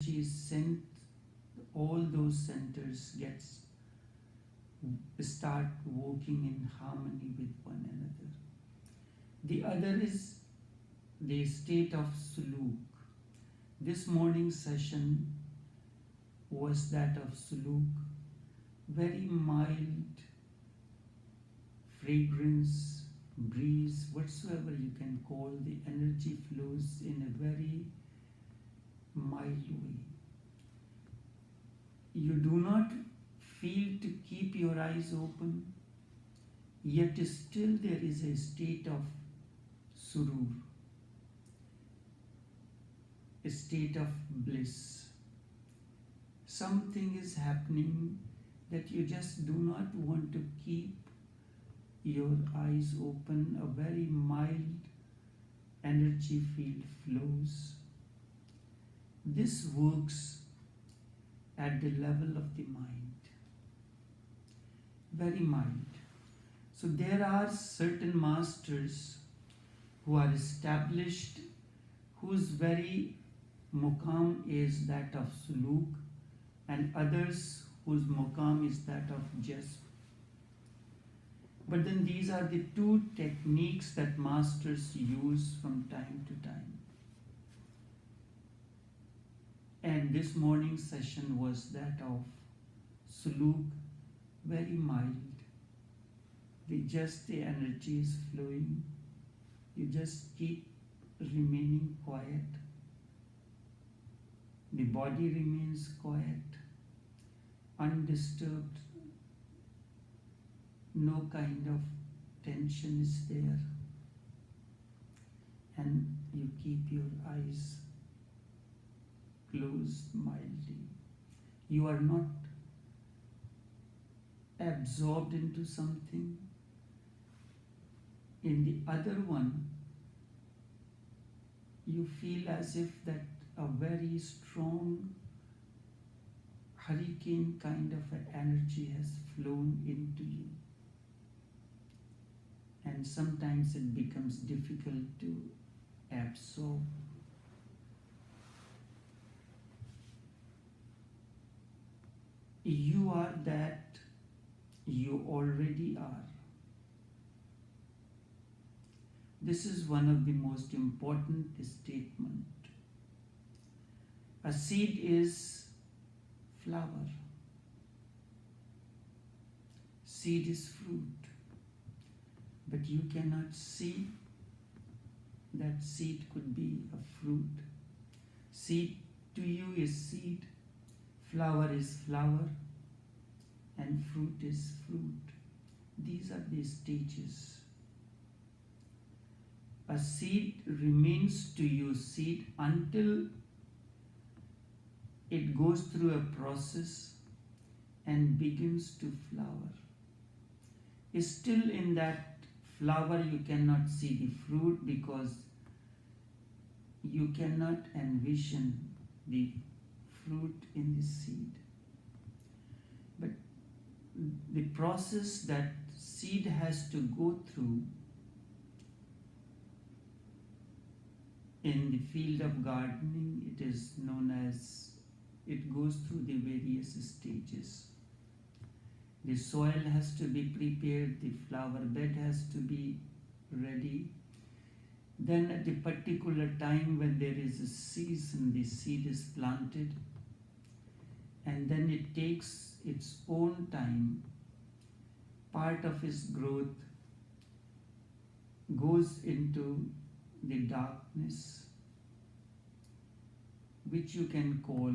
She is sent, all those centers start working in harmony with one another. The other is the state of suluk. This morning session was that of suluk, very mild fragrance, breeze, whatsoever you can call, the energy flows in a very mild way. You do not feel to keep your eyes open, yet still there is a state of surur, a state of bliss. Something is happening that you just do not want to keep your eyes open. A very mild energy field flows. This works at the level of the mind, very mild. So there are certain masters who are established, whose very mukam is that of suluk, and others whose mukam is that of jasp. But then these are the two techniques that masters use from time to time. And this morning's session was that of suluk, very mild. The energy is flowing. You just keep remaining quiet. The body remains quiet, undisturbed. No kind of tension is there. And you keep your eyes closed mildly. You are not absorbed into something. In the other one, you feel as if that a very strong hurricane kind of an energy has flown into you. And sometimes it becomes difficult to absorb. You are that you already are. This is one of the most important statements. A seed is flower. Seed is fruit. But you cannot see that seed could be a fruit. Seed to you is seed, flower is flower, and fruit is fruit. These are the stages. A seed remains to you seed until it goes through a process and begins to flower. Still in that flower you cannot see the fruit because you cannot envision the fruit in the seed. But the process that seed has to go through in the field of gardening, it is known as, it goes through the various stages. The soil has to be prepared, the flower bed has to be ready. Then at a particular time when there is a season, the seed is planted, and then it takes its own time. Part of its growth goes into the darkness, which you can call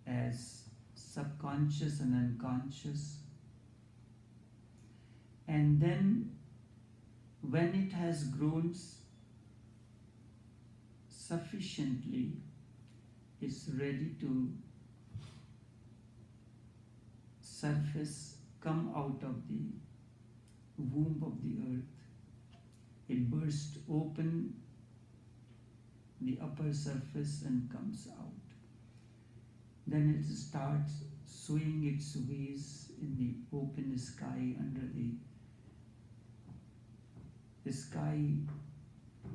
as subconscious and unconscious. And then when it has grown sufficiently, it's ready to surface, come out of the womb of the earth. It bursts open the upper surface and comes out. Then it starts sowing its ways in the open sky, under the sky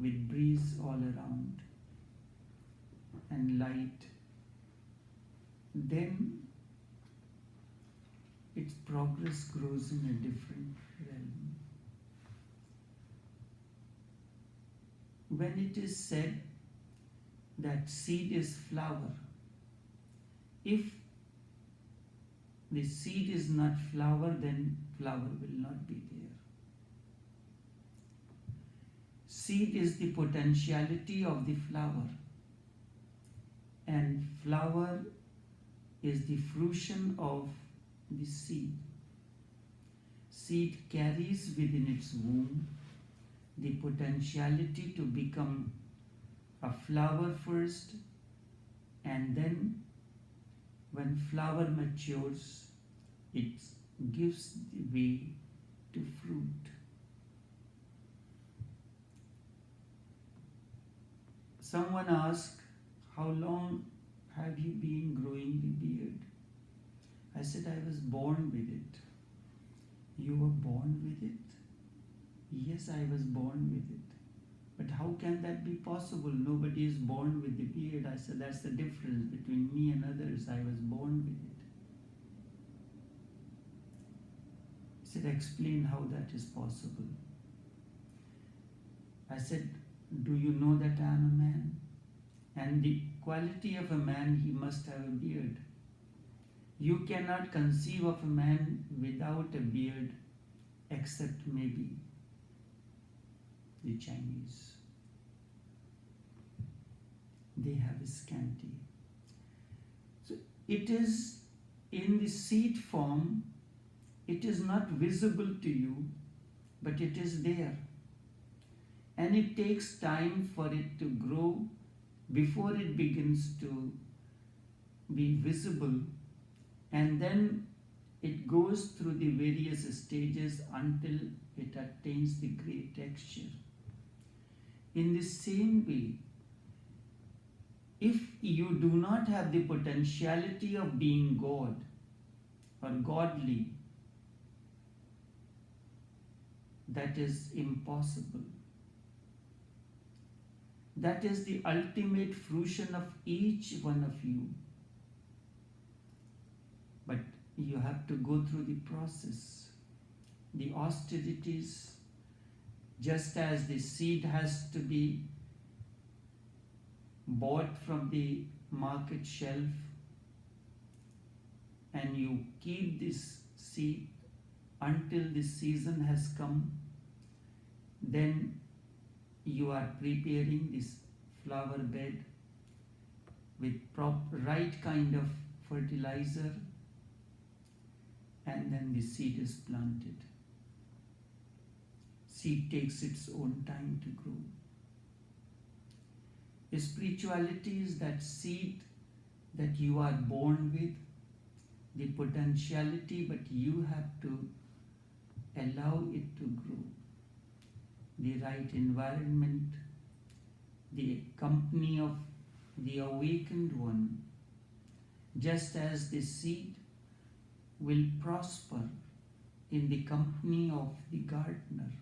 with breeze all around and light then its progress grows in a different realm. When it is said that seed is flower, if the seed is not flower, then flower will not be there. Seed is the potentiality of the flower, and flower is the fruition of the seed. Seed carries within its womb the potentiality to become a flower first, and then when flower matures, it gives the way to fruit. Someone asked, how long have you been growing the beard? I said, I was born with it. You were born with it? Yes, I was born with it. But how can that be possible? Nobody is born with the beard. I said, that's the difference between me and others. I was born with it. He said, explain how that is possible. I said, do you know that I am a man? And the quality of a man, he must have a beard. You cannot conceive of a man without a beard, except maybe the Chinese. They have a scanty. So it is in the seed form, it is not visible to you, but it is there. And it takes time for it to grow before it begins to be visible, and then it goes through the various stages until it attains the grey texture. In the same way, if you do not have the potentiality of being God or godly, that is impossible. That is the ultimate fruition of each one of you. But you have to go through the process, the austerities, just as the seed has to be bought from the market shelf, and you keep this seed until the season has come, then you are preparing this flower bed with right kind of fertilizer, and then the seed is planted. Seed takes its own time to grow. Spirituality is that seed that you are born with, the potentiality, but you have to allow it to grow. The right environment, the company of the awakened one, just as the seed will prosper in the company of the gardener.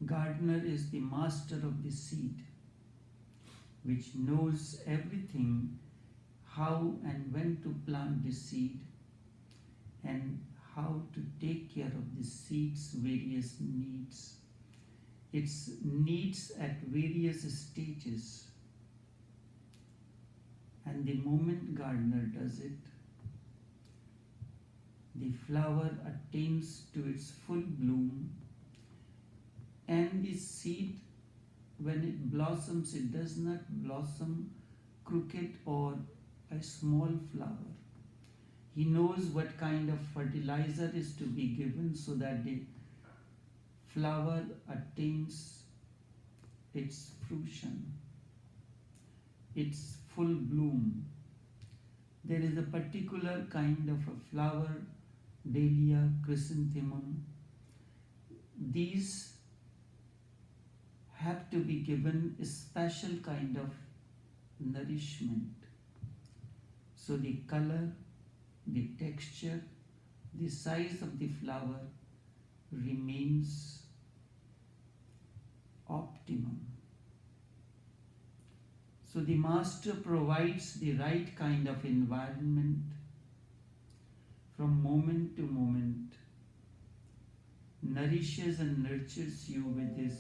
Gardener is the master of the seed, which knows everything, how and when to plant the seed and how to take care of the seed's various needs. Its needs at various stages. And the moment gardener does it, the flower attains to its full bloom, and the seed, when it blossoms, it does not blossom crooked or a small flower. He knows what kind of fertilizer is to be given so that the flower attains its fruition, its full bloom. There is a particular kind of a flower, dahlia, chrysanthemum. These have to be given a special kind of nourishment. So the color, the texture, the size of the flower remains optimum. So the Master provides the right kind of environment from moment to moment, nourishes and nurtures you with His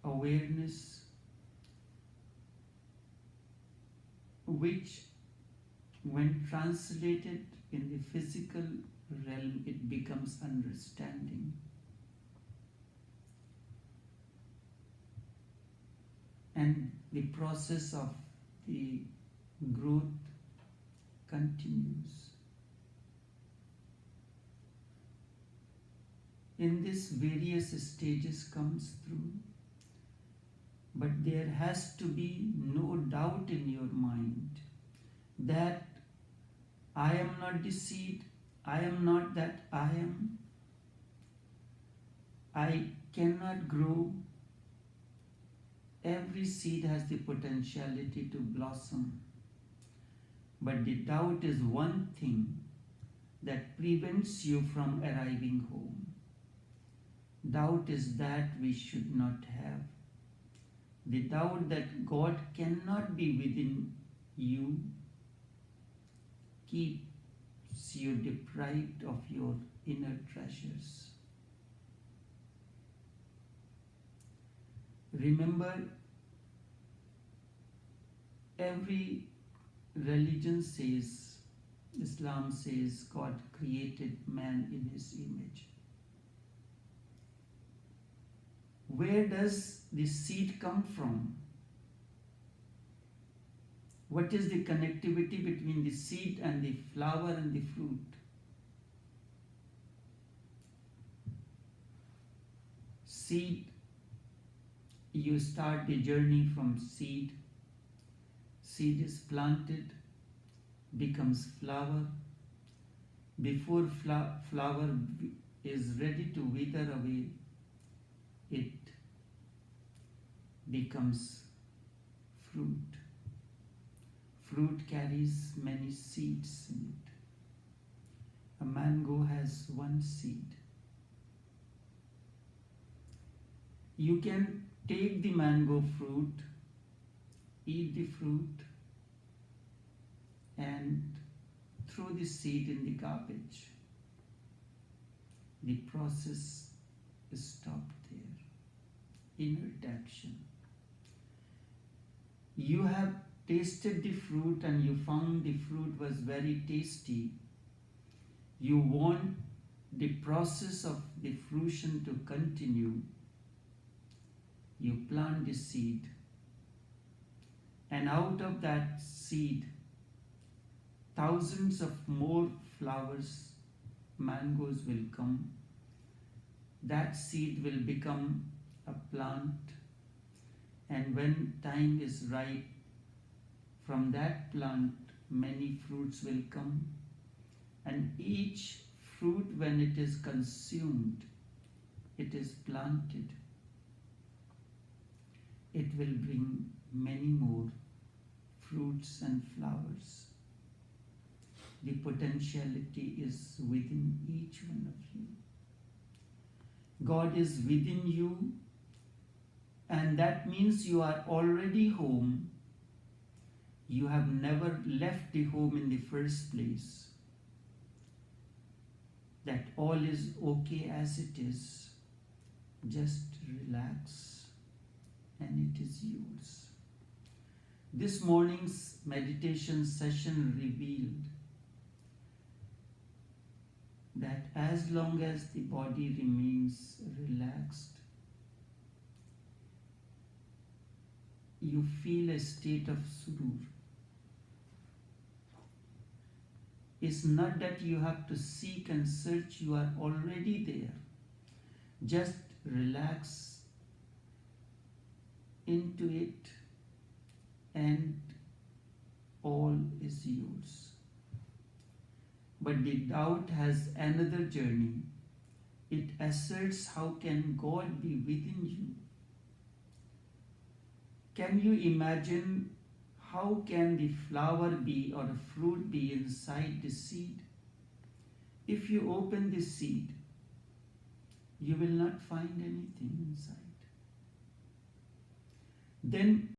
awareness, which, when translated in the physical realm, it becomes understanding. And the process of the growth continues. In this, various stages comes through, but there has to be no doubt in your mind that I am not the seed, I am not that I am, I cannot grow. Every seed has the potentiality to blossom, but the doubt is one thing that prevents you from arriving home. Doubt is that we should not have. The doubt that God cannot be within you keeps you deprived of your inner treasures. Remember, every religion says, Islam says, God created man in His image. Where does the seed come from? What is the connectivity between the seed and the flower and the fruit? Seed, you start the journey from seed. Seed is planted, becomes flower. Before flower is ready to wither away, it becomes fruit. Fruit carries many seeds in it. A mango has one seed. You can take the mango fruit, eat the fruit, and throw the seed in the garbage. The process is stopped there. Inert action. You have tasted the fruit and you found the fruit was very tasty. You want the process of the fruition to continue. You plant the seed, and out of that seed, thousands of more flowers, mangoes will come. That seed will become a plant, and when time is right, from that plant many fruits will come, and each fruit, when it is consumed, it is planted. It will bring many more fruits and flowers. The potentiality is within each one of you. God is within you, and that means you are already home. You have never left the home in the first place. That all is okay as it is. Just relax, and it is yours. This morning's meditation session revealed that as long as the body remains relaxed, you feel a state of surur. It's not that you have to seek and search, you are already there. Just relax into it, and all is yours. But the doubt has another journey. It asserts, how can God be within you? Can you imagine how can the flower be or a fruit be inside the seed? If you open the seed, you will not find anything inside. Then